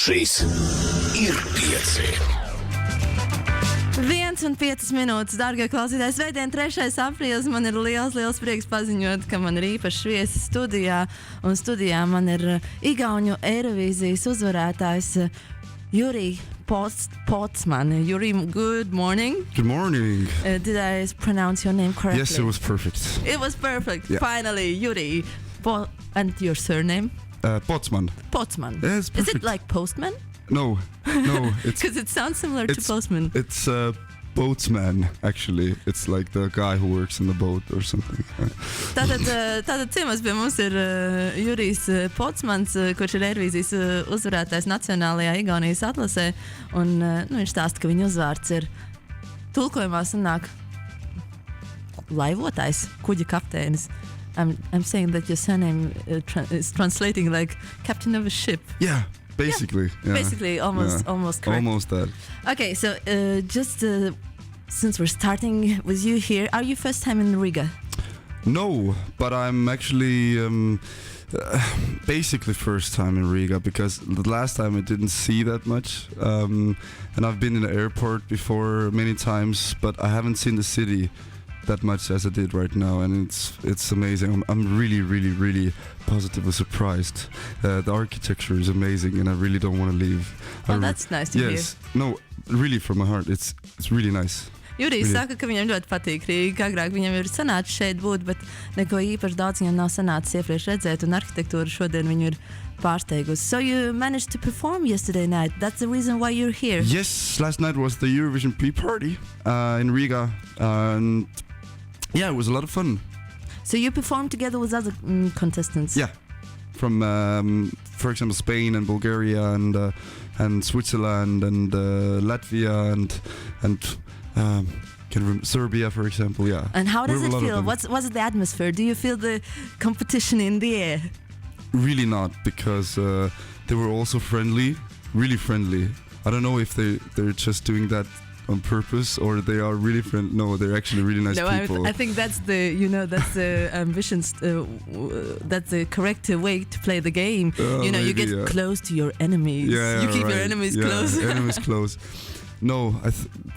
Šis ir pieci. 1,5 minūtes, dārgie klausītāji. Svētdien, 3. aprīlis. Man ir liels prieks paziņot, ka man ir īpašs viesis studijā. Un studijā man ir Igaunijas Eirovīzijas uzvarētājs Juri Pootsmann. Juri, good morning. Good morning. Did I pronounce your name correctly? Yes, it was perfect. It was perfect. Yeah. Finally, Juri. And your surname? Pootsmann. Pootsmann. Yeah, it's Is perfect. it like postman? No. It's Because it sounds similar to postman. It's boatsman, actually. It's like the guy who works in the boat or something. Tātad ciemos pie mums ir Jurijs Pootsmanns, kurš ir Eirovīzijas uzvarētājs Nacionālajā Igaunijas atlasē. Un viņš stāsta, ka viņa uzvārds ir tulkojumā sanāk laivotājs, kuģa kapteinis. I'm saying that your surname is translating like captain of a ship. Yeah, basically. Yeah. Basically, almost correct. Almost that. Okay, so just since we're starting with you here, are you first time in Riga? No, but I'm actually basically first time in Riga because the last time I didn't see that much. And I've been in the airport before many times, but I haven't seen the city that much as I did right now, and it's amazing. I'm really positively surprised. The architecture is amazing, and I really don't want to leave. Oh, that's nice to hear. Yes, no, really from my heart. It's really nice. Jurijs Really? saka, ka viņam ļoti patīk Rīga. Agrāk viņam ir sanācis šeit būt, bet neko īpaši daudz viņam nav sanācis iepriekš redzēt, un arhitektūra šodien viņu ir pārsteigusi. So you managed to perform yesterday night. That's the reason why you're here. Yes, last night was the Eurovision pre-party in Riga, and yeah, it was a lot of fun. So you performed together with other contestants? Yeah, from for example Spain and Bulgaria and Switzerland and Latvia and Serbia, for example. Yeah. And how does We it were a lot of feel? them. What's the atmosphere? Do you feel the competition in the air? Really not, because they were also friendly, really friendly. I don't know if they're just doing that on purpose or they are really friendly. No, they're actually really nice people. I think that's the ambitions. That's the correct way to play the game. You Maybe, get close to your enemies. Yeah, you keep your right. enemies Yeah, close. enemies close. No,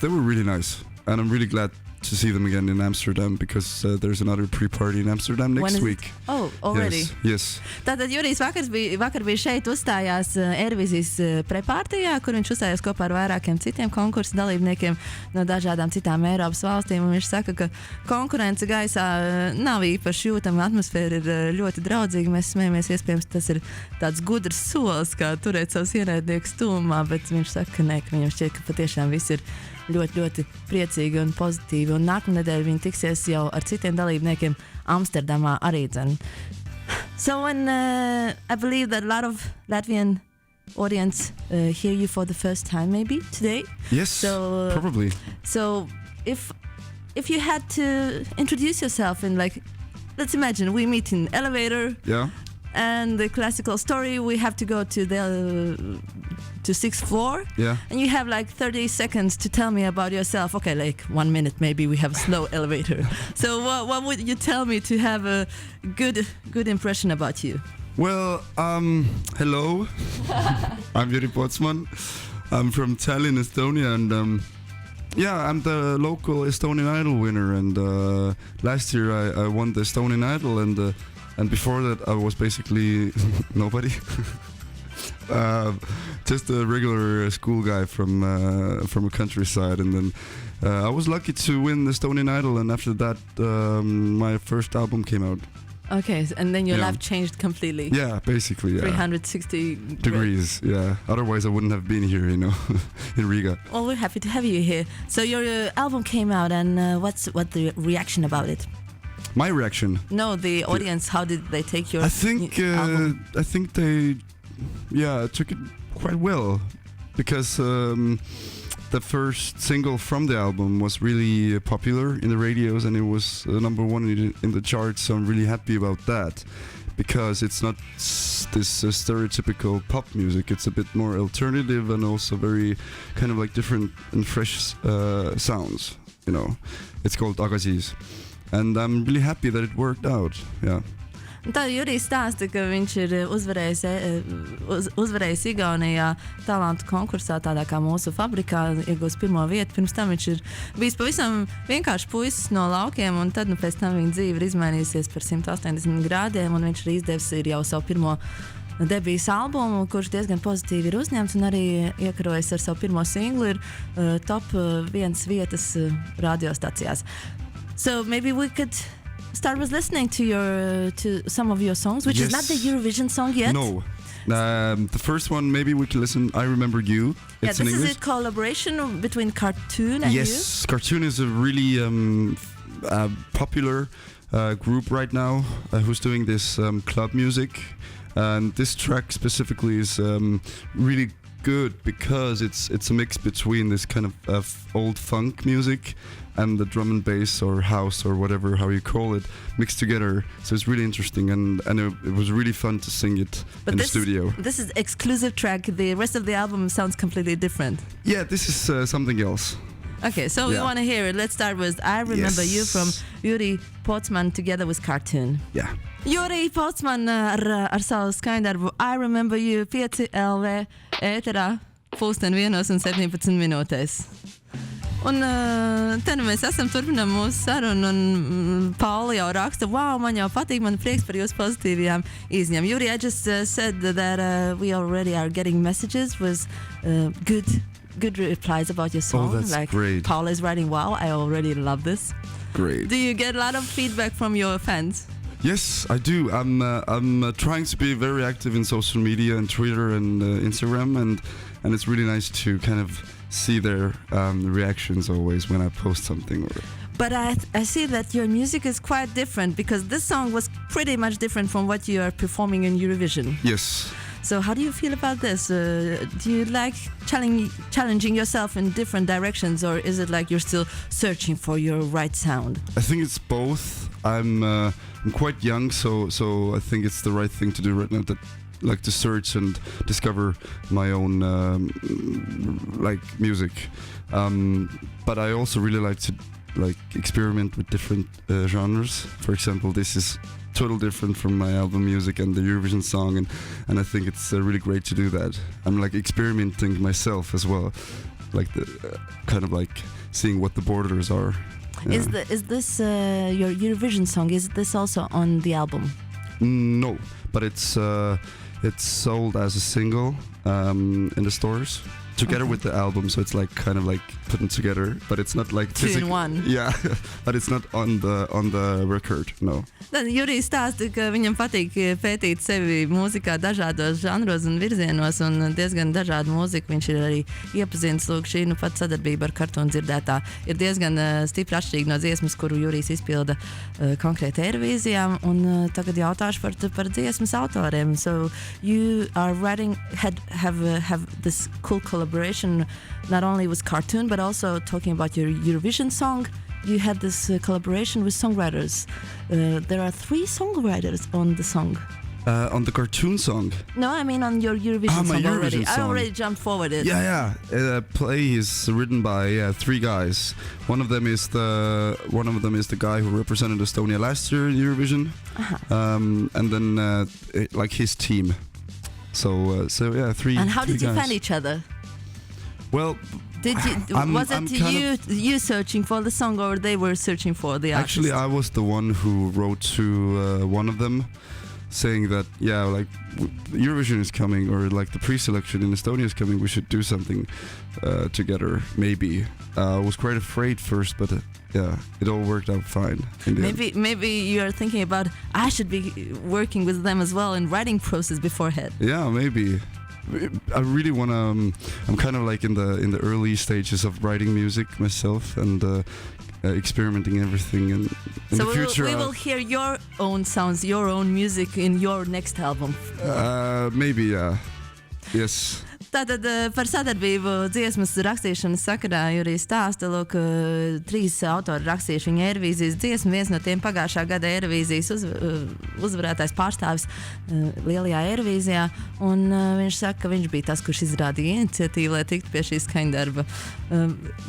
they were really nice, and I'm really glad to see them again in Amsterdam because there's another pre-party in Amsterdam next week. Oh, already. Yes. Tātad Jurijs vakar bija šeit, uzstājās Eirovīzijas prepārtijā, kur viņš uzstājās kopā ar vairākiem citiem konkursu dalībniekiem no dažādām citām Eiropas valstīm. Un viņš saka, ka konkurence gaisā nav īpaši jūtama, atmosfēra ir ļoti draudzīga. Mēs smējamies, iespējams, tas ir tāds gudrs solis, kā turēt savus ienaidniekus tuvumā, bet viņš saka, ka nē, ka viņam šķiet, ka patiešām viss ir ļoti priecīgi un pozitīvi. Un nākamnedēļ viņi tiksies jau ar citiem dalībniekiem Amsterdamā arī dzen. So when I believe that a lot of Latvian audience hear you for the first time maybe today. Yes, probably. So if you had to introduce yourself in, like, let's imagine we meet in elevator. Yeah. And the classical story, we have to go to the 6th floor. Yeah. And you have like 30 seconds to tell me about yourself. Okay, like 1 minute maybe. We have a slow elevator. So what would you tell me to have a good impression about you? Well, hello. I'm Juri Pootsmann. I'm from Tallinn, Estonia, and I'm the local Estonian Idol winner. And last year I won the Estonian Idol, and before that I was basically nobody. Just a regular school guy from a countryside, and then I was lucky to win the Estonian Idol, and after that my first album came out. Okay, and then your life changed completely. Yeah, basically, yeah. 360 degrees, yeah. Otherwise I wouldn't have been here, in Riga. Well, we're happy to have you here. So your album came out, and what's the reaction about it? My reaction? No, the audience. How did they take your album? I think they took it quite well, because the first single from the album was really popular in the radios, and it was number one in the charts. So I'm really happy about that, because it's not this stereotypical pop music. It's a bit more alternative and also very kind of like different and fresh sounds. It's called Agasis. And I'm really happy that it worked out. Yeah. Tā Jurijs stāsta, ka viņš ir uzvarējis Igaunijā talantu konkursā, tādā kā mūsu fabrikā, iegūst pirmo vietu. Pirms tam viņš ir bijis pavisam vienkārši puisis no laukiem, un tad pēc tam viņa dzīve ir izmainījusies par 180 grādiem, un viņš ir izdevis jau savu pirmo debijas albumu, kurš diezgan pozitīvi ir uzņemts, un arī iekarojas ar savu pirmo singlu, ir top 1 vietas radiostacijās. So maybe we could start with listening to some of your songs, which is not the Eurovision song yet. No. The first one, maybe we can listen, I Remember You. It's this in English. is a collaboration between Cartoon and you? Yes, Cartoon is a really popular group right now who's doing this club music. And this track specifically is really good because it's a mix between this kind of old funk music and the drum and bass or house or whatever, how you call it, mixed together. So it's really interesting, and it was really fun to sing it in the studio. This is exclusive track. The rest of the album sounds completely different. Yeah, this is something else. Okay, so we want to hear it. Let's start with I Remember You from Juri Pootsmann together with Cartoon. Yeah. Juri Pootsmann ar savu skaņdarbu I Remember You PIECI.LV ēterā 1:17. Un te mēs turpinām mūsu sarunu, un Paula jau raksta, wow, man jau patīk, man prieks par jūsu pozitīvajām izņem. Juri, I just said that we already are getting messages with good replies about your song. Oh, that's like great. Paula is writing, wow, I already love this. Great. Do you get a lot of feedback from your fans? Yes, I do. I'm trying to be very active in social media and Twitter and Instagram, and it's really nice to kind of see their reactions always when I post something. But I see that your music is quite different, because this song was pretty much different from what you are performing in Eurovision. Yes. So how do you feel about this? Do you like challenging yourself in different directions, or is it like you're still searching for your right sound? I think it's both. I'm quite young, so I think it's the right thing to do right now. Like to search and discover my own like music, but I also really like to experiment with different genres. For example, this is totally different from my album music and the Eurovision song, and I think it's really great to do that. I'm like experimenting myself as well, like the kind of like seeing what the borders are. Yeah. Is this your Eurovision song? Is this also on the album? No, but it's sold as a single in the stores together with the album, so it's like kind of like putting together, but it's not like 2 in 1. Yeah, but it's not on the record. No. Tad Jurijs stāsta, ka viņam patīk pētīt sevi mūzikā dažādos žanros un virzienos, un diezgan dažādu mūziku viņš ir arī iepazinis. Lūk, šī pat sadarbība ar Cartoon dzirdētā ir diezgan stipri atšķirīga no dziesmas, kuru Jurijs izpilda konkrēti Eirovīzijām, un tagad jautāšu par dziesmas autoriem. So you are writing, have this cool collaboration not only with Cartoon, but also talking about your Eurovision song. You had this collaboration with songwriters. There are 3 songwriters on the song. On the Cartoon song? No, I mean on your Eurovision song Eurovision already. Song. I already jumped forward it. Yeah. Play is written by 3 guys. One of them is the guy who represented Estonia last year in Eurovision, and then like his team. So 3. And how did you guys. find each other? Well, was it you searching for the song, or they were searching for the artist? Actually, I was the one who wrote to one of them, saying that like Eurovision is coming, or like the pre-selection in Estonia is coming. We should do something together. Maybe I was quite afraid first, but it all worked out fine. Maybe you are thinking about I should be working with them as well in writing process beforehand. Yeah, maybe. I really want to. I'm kind of like in the early stages of writing music myself and experimenting everything. And in the future, we will hear your own sounds, your own music in your next album. Maybe, yeah. Yes. Tātad par sadarbību dziesmas rakstīšanas sakarā Jurijs stāsta, lūk, 3 autori rakstījuši viņa Eirovīzijas dziesmu. Viens no tiem pagājušā gada Eirovīzijas uzvarētājs pārstāvis lielajā Eirovīzijā, un viņš saka, ka viņš bija tas, kurš izrādīja iniciatīvu, lai tiktu pie šī skaņdarba.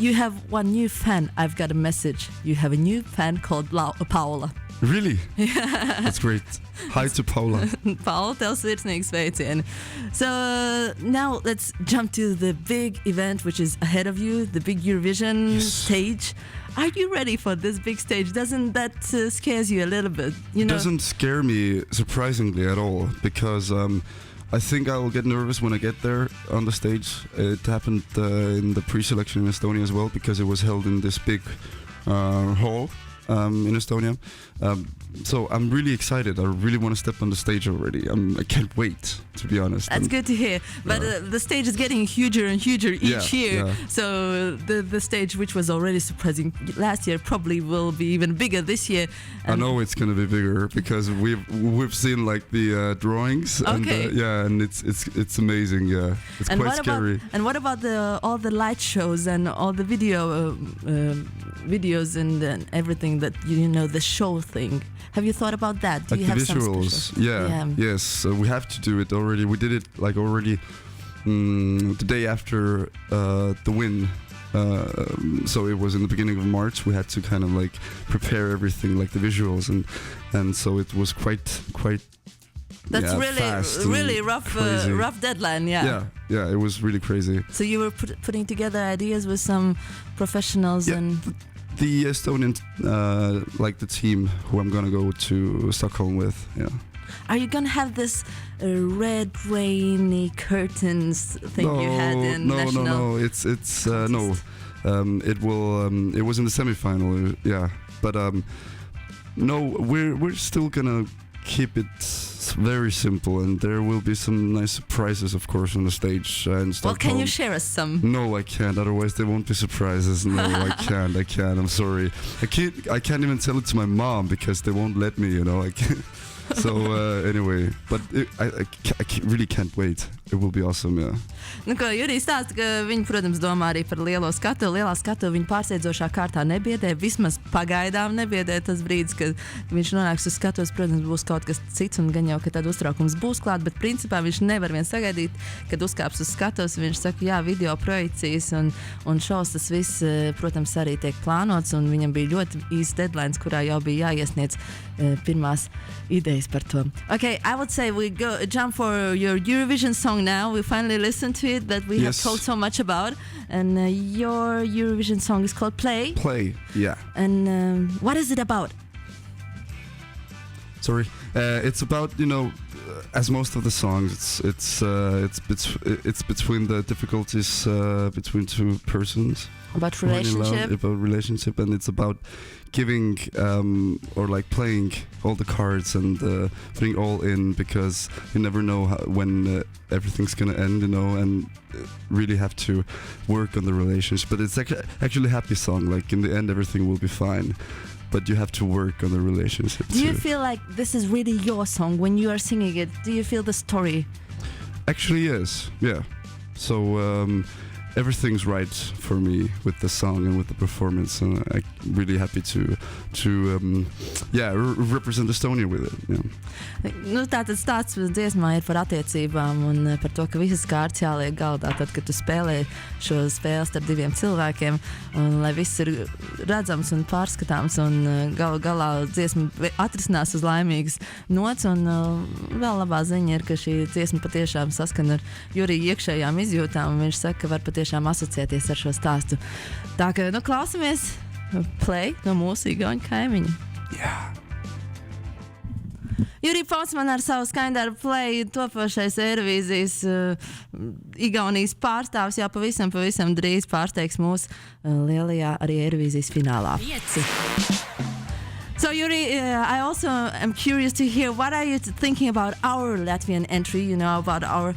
You have one new fan, I've got a message. You have a new fan called Paula. Really? That's great. Hi to Paula. Paula, tev sirsnīgi sveicieni. So now let's jump to the big event which is ahead of you, the big Eurovision stage. Are you ready for this big stage? Doesn't that scares you a little bit? You know? It doesn't scare me surprisingly at all, because I think I will get nervous when I get there on the stage. It happened in the pre-selection in Estonia as well, because it was held in this big hall in Estonia. So I'm really excited. I really want to step on the stage already. I can't wait, to be honest. That's good to hear. But the stage is getting huger and huger each year. Yeah. So the stage, which was already surprising last year, probably will be even bigger this year. I know it's going to be bigger, because we've seen like the drawings. Okay. And it's amazing. Yeah, it's and quite scary. And what about all the light shows and all the videos and everything that the show thing? Have you thought about that? Do like you the have visuals? Some Yes. We have to do it already. We did it like already the day after the win. So it was in the beginning of March. We had to kind of like prepare everything, like the visuals, and so it was quite. That's really rough deadline. Yeah. Yeah. It was really crazy. So you were putting together ideas with some professionals and. The Estonian, like the team who I'm gonna go to Stockholm with. Yeah. Are you gonna have this red rainy curtains thing you had in national? No. It's no. It will. It was in the semifinal. Yeah. But no, we're still gonna keep it very simple, and there will be some nice surprises, of course, on the stage in Stockholm. Well, can you share us some? No, I can't. Otherwise, there won't be surprises. No, I can't. I'm sorry. I can't even tell it to my mom, because they won't let me. I can't. So anyway, but I really can't wait. It will be awesome, yeah. Juri stāsta, ka viņi, protams, domā arī par lielo skatu. Lielā skatu viņa pārsteidzošā kārtā nebiedē, vismaz pagaidām nebiedē tas brīdis, kad viņš nonāks uz skatuves. Protams, būs kaut kas cits, un gan jau, ka tad uztraukums būs klāt, bet principā viņš nevar vien sagaidīt, kad uzkāps uz skatuves. Viņš saka, jā, video projekcijas un šovs, tas viss, protams, arī tiek plānots, un viņam bija ļoti īsts deadlines, kurā jau bija jāiesniedz pirmās idejas par to. Okay, I would say we jump for your Eurovision song now. We finally listened to it that we have told so much about, and your Eurovision song is called Play. Play, yeah. And what is it about? Sorry, it's about as most of the songs, it's between the difficulties between two persons. About relationship. About relationship, and it's about giving or like playing all the cards and putting all in, because you never know when everything's gonna end, and really have to work on the relationship. But it's actually a happy song. Like in the end, everything will be fine. But you have to work on the relationship. Do you feel like this is really your song when you are singing it? Do you feel the story? Actually, yes. Yeah. So everything's right for me with the song and with the performance, and I'm really happy to represent Estonia with it. Yeah. Tātad stāsts dziesmā ir par attiecībām un par to, ka visas kārtas jāliek galdā tad, kad tu spēlē šo spēli starp diviem cilvēkiem, un lai viss ir redzams un pārskatāms, un galā dziesma atrisinās uz laimīgas nots, un vēl labā ziņa ir, ka šī dziesma patiešām saskan ar Juri iekšējām izjūtām, un viņš saka, ka var patiešām asociēties ar šo stāstu. Tā ka, klausamies Play no mūsu igauņu kaimiņa. Yeah. Juri Pootsmann ar savu skaņdarbu Play, topošais Eirovīzijas Igaunijas pārstāvis, jau pavisam drīz pārsteigs mūs lielajā arī Eirovīzijas finālā. Pieci. So Juri, I also am curious to hear, what are you thinking about our Latvian entry, about our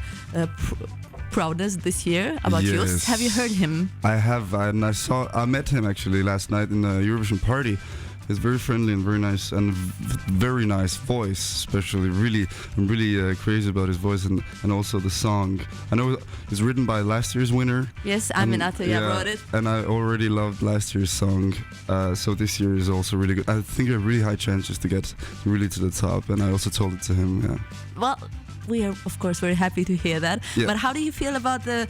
proudness this year, about yours? Have you heard him? I have, and I met him actually last night in the Eurovision party. He's very friendly and very nice, and very nice voice, especially. I'm really crazy about his voice and also the song. I know it's written by last year's winner. Yes, Aminata wrote it. And I already loved last year's song, so this year is also really good. I think I have really high chances to get really to the top, and I also told it to him. Yeah. Well, we are, of course, very happy to hear that. Yeah. But how do you feel about the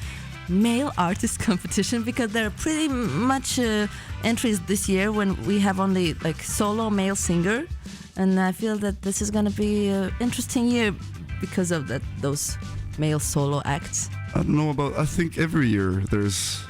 male artist competition? Because there are pretty much entries this year when we have only like solo male singer and I feel that this is going to be an interesting year because of those male solo acts. I don't know about. I think every year there's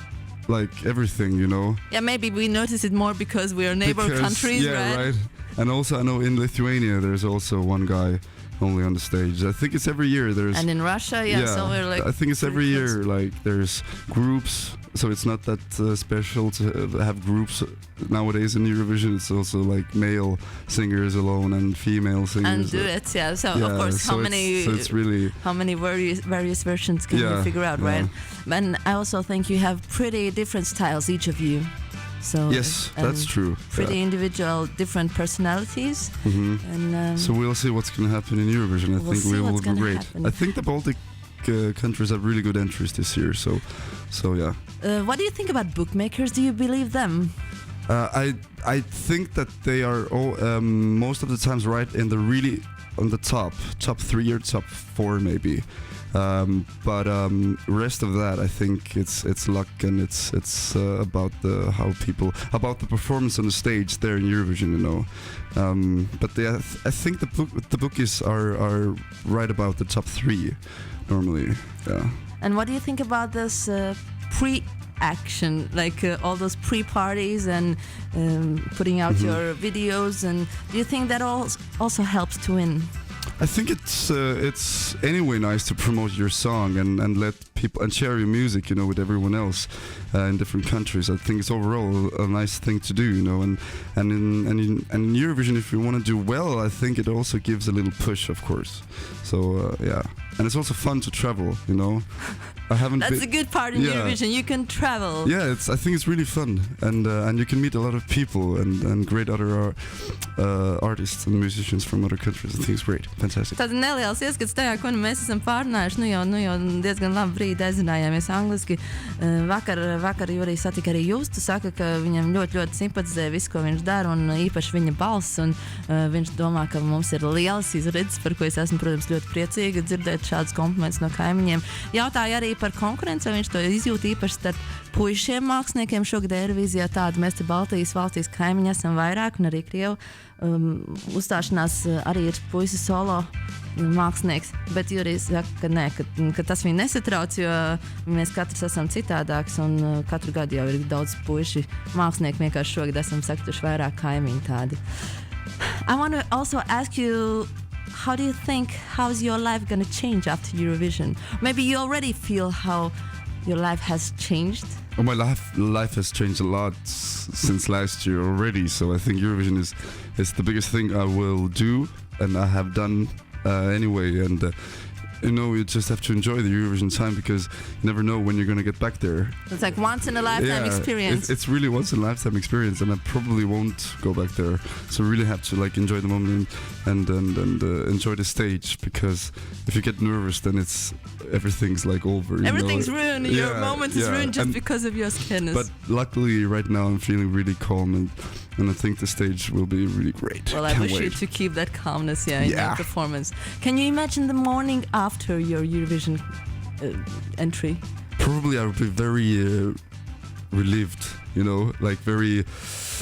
like everything, you know. Yeah, maybe we notice it more because we are neighbor countries, right? And also, I know in Lithuania there's also one guy only on the stage. I think it's every year there's. And in Russia, so we're like. I think it's every year. Like there's groups, so it's not that special to have groups nowadays in Eurovision. It's also like male singers alone and female singers. And duets, yeah. So of course, so it's really how many various versions can you figure out, right? And I also think you have pretty different styles, each of you. So yes, that's true. Pretty individual, different personalities. Mm-hmm. And so we'll see what's going to happen in Eurovision. I think we will be great. I think the Baltic countries have really good entries this year. So yeah. What do you think about bookmakers? Do you believe them? I think that they are all, most of the times right in the really on the top 3 or top 4 maybe. But rest of that, I think it's luck and it's about about the performance on the stage there in Eurovision, you know. But I think the bookies are right about the top 3 normally. Yeah. And what do you think about this pre-action, like all those pre-parties and putting out your videos? And do you think that also helps to win? I think it's anyway nice to promote your song and let people and share your music, you know, with everyone else in different countries. I think it's overall a nice thing to do, you know. And in Eurovision, if you want to do well, I think it also gives a little push, of course. So yeah, and it's also fun to travel, you know. That's a good part in Eurovision. You can travel. Yeah, I think it's really fun, and you can meet a lot of people and great other artists and musicians from other countries. I think it's great, fantastic. Tad neliels ieskats tajā, ko mēs esam pārnājuši. Nu jau diezgan labi brīdi aizinājāmies angliski. Vakar Juri satika arī jūs. Tu saka, ka viņam ļoti simpatizē visu, ko viņš dara, un īpaši viņa balss. Un viņš domā, ka mums ir lielas izredzes, par ko es esmu, protams, ļoti priecīga dzirdēt šādus komplimentus no kaimiņiem. Jautāja arī par konkurenci, viņš to izjūt īpaši starp puišiem māksliniekiem. Šogad Eirovīzijā tādi mēs te Baltijas valstīs kaimiņi esam vairāk, un arī Krievu uzstāšanās arī ir puisi solo mākslinieks, bet Jurijs saka, ka tas viņu nesatrauc, jo mēs katrs esam citādāks, un katru gadu jau ir daudz puiši mākslinieki, vienkārši šogad esam saktuši vairāk kaimiņi tādi. I want to also ask you, how do you think, how's your life going to change after Eurovision? Maybe you already feel how your life has changed? Oh, my life has changed a lot since last year already, so I think Eurovision is the biggest thing I will do, and I have done anyway, and you know, you just have to enjoy the Eurovision time because you never know when you're going to get back there. It's like once in a lifetime experience. It's really once in a lifetime experience, and I probably won't go back there. So really have to like enjoy the moment and enjoy the stage, because if you get nervous, then everything's like over. Everything's ruined. Your moment is ruined just because of your scaredness. But luckily, right now I'm feeling really calm, and I think the stage will be really great. Well, I wish you to keep that calmness, in your performance. Can you imagine the morning after your Eurovision entry? Probably I would be very relieved, you know, like very...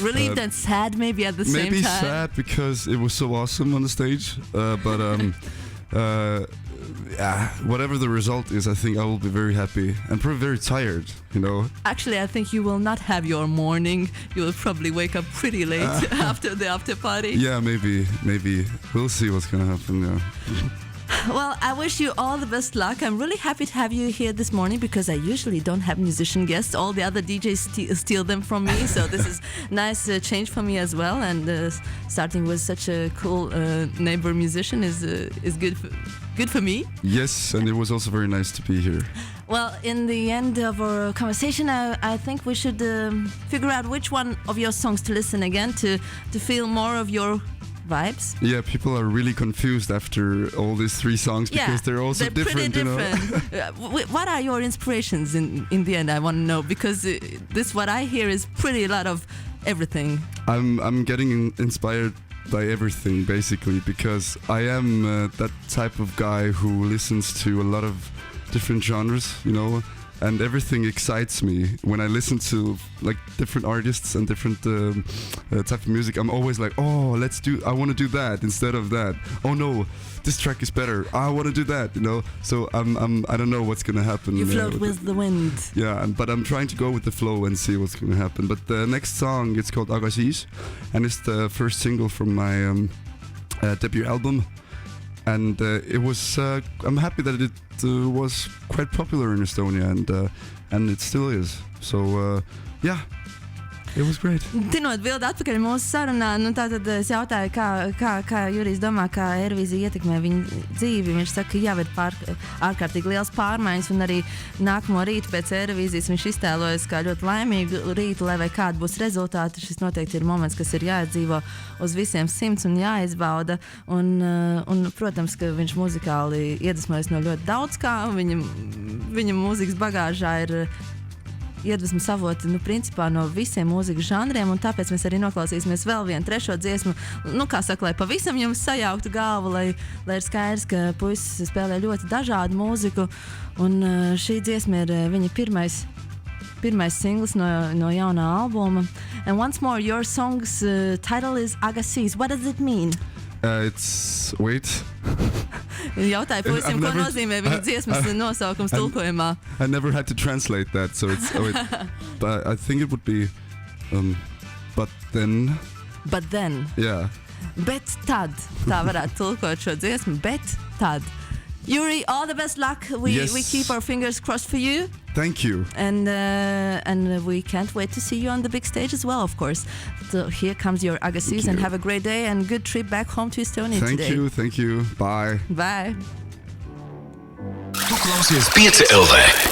Relieved and sad maybe at the same time? Maybe sad because it was so awesome on the stage, but whatever the result is, I think I will be very happy and probably very tired, you know. Actually, I think you will not have your morning. You will probably wake up pretty late after the after party. Yeah, maybe. We'll see what's going to happen, yeah. Well, I wish you all the best luck. I'm really happy to have you here this morning because I usually don't have musician guests. All the other DJs steal them from me, so this is nice change for me as well. And starting with such a cool neighbor musician is good for me. Yes, and it was also very nice to be here. Well, in the end of our conversation, I think we should figure out which one of your songs to listen again to feel more of your vibes. Yeah, people are really confused after all these 3 songs because they're also different, pretty different. You know. What are your inspirations in the end? I want to know, because this what I hear is pretty a lot of everything. I'm getting inspired by everything basically, because I am that type of guy who listens to a lot of different genres, you know. and everything excites me when I listen to like different artists and different type of music. I'm always like, oh, I want to do that instead of that. Oh no, this track is better. I want to do that, you know. So I don't know what's gonna happen. You float with the wind. Yeah, but I'm trying to go with the flow and see what's gonna happen. But the next song, it's called Igaunijas, and it's the first single from my debut album. And it was. I'm happy that it was quite popular in Estonia, and it still is. So yeah. It was great. Tinot bildi atpakaļ mūsu sarunā, tātad es jautāju, kā Jurijs domā, kā Eirovīzija ietekmē viņa dzīvi. Viņš saka, ka jau ir ārkārtīgi liels pārmaiņas, un arī nākamo rītu pēc Eirovīzijas viņš iztēlojas kā ļoti laimīgu rītu, lai vai kādi būs rezultāti. Šis noteikti ir moments, kas ir jāiedzīvo uz visiem 100 un jāizbauda. Un protams, ka viņš muzikāli iedvesmojas no ļoti daudz kā. Viņa mūzikas bagāžā ir iedvesmas avoti, principā no visiem mūzikas žanriem, un tāpēc mēs arī noklausīsimies vēl vienu trešo dziesmu, kā saka, lai pavisam jums sajauktu galvu, lai ir skaidrs, ka puisis spēlē ļoti dažādu mūziku, un šī dziesma ir viņa pirmais singls no jaunā albuma. And once more, your song's title is Igaunijas. What does it mean? Wait. Jautāju puisim, ko nozīmē viņa dziesmas nosaukums tulkojumā. I never had to translate that, so it's. But I think it would be. But then. But then. Yeah. Bet tad. Tā varētu tulkot šo dziesmu. Bet tad. Juri, all the best luck. We keep our fingers crossed for you. Thank you. And we can't wait to see you on the big stage as well, of course. So here comes your Igaunijas, and have a great day and good trip back home to Estonia today. Thank you. Bye. Bye. Tu klausies PIECI.LV.